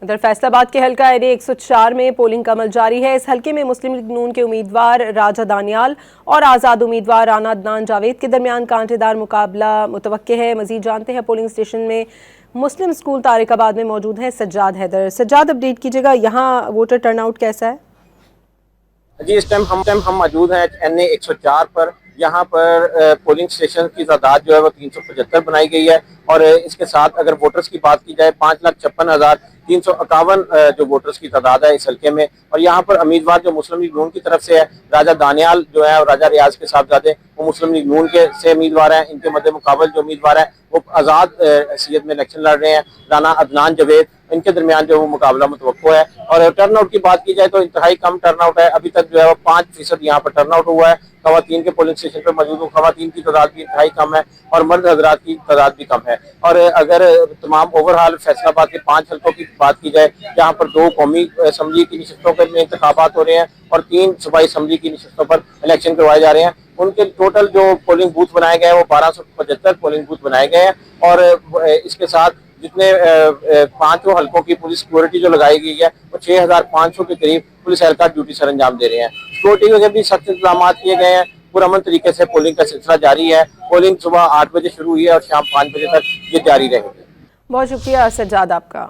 उधर फैसलाबाद के हल्का एरिया 104 में पोलिंग का अमल जारी है। इस हल्के में मुस्लिम लीग नून के उम्मीदवार राजा दानियाल और आज़ाद उम्मीदवार राना अदनान जावेद के दरमियान कांटेदार मुकाबला मुतवक्के है। मजीद जानते हैं पोलिंग स्टेशन में मुस्लिम स्कूल तारिकाबाद में मौजूद हैं सज्जाद हैदर। सज्जाद, अपडेट कीजिएगा, यहाँ वोटर टर्नआउट कैसा है? जी, इस टाइम हम मौजूद हैं NA 104 पर। यहाँ पर पोलिंग स्टेशन की तादाद जो है वो 375 बनाई गई है और इसके साथ अगर वोटर्स की बात की जाए 5,56,351 जो वोटर्स की तादाद है इस हल्के में। और यहाँ पर उम्मीदवार जो मुस्लिम लीग नून की तरफ से है, राजा दानियाल जो है और राजा रियाज के साहबजादे, वो मुस्लिम लीग नून के से उम्मीदवार हैं। इनके मद्दे मुकाबल जो उम्मीदवार है वो आज़ाद हैसियत में इलेक्शन लड़ रहे हैं, राना अदनान जावेद। इनके दरमियान जो वो मुकाबला मुतवक्को है। और टर्नआउट की बात की जाए तो इंतहाई कम टर्नआउट है। अभी तक जो है वो 5% यहाँ पर टर्नआउट हुआ है। खवातीन के पोलिंग स्टेशन पर मौजूद खवातीन की तादाद भी इंतहाई कम है और मर्द हजरात की तादाद भी कम है। और अगर तमाम ओवरऑल फैसलाबाद के 5 हल्कों की बात की जाए, जहाँ पर 2 कौमी असम्बली की नशस्तों में इंतखाबात हो रहे हैं और 3 सूबाई असम्बली की नशस्तों पर इलेक्शन करवाए जा रहे हैं, उनके टोटल जो पोलिंग बूथ बनाए गए हैं वो 1275 पोलिंग बूथ बनाए गए हैं। और इसके साथ जितने 5 हल्कों की पुलिस सिक्योरिटी जो लगाई गई है वो 6,500 के करीब पुलिस एहलकार ड्यूटी सर अंजाम दे रहे हैं। सिक्योरिटी के भी सख्त इंतजाम किए गए हैं। पुरअमन तरीके से पोलिंग का सिलसिला जारी है। पोलिंग सुबह 8 बजे शुरू हुई है और शाम 5 बजे तक ये जारी रहेगी। बहुत शुक्रिया सज्जाद आपका।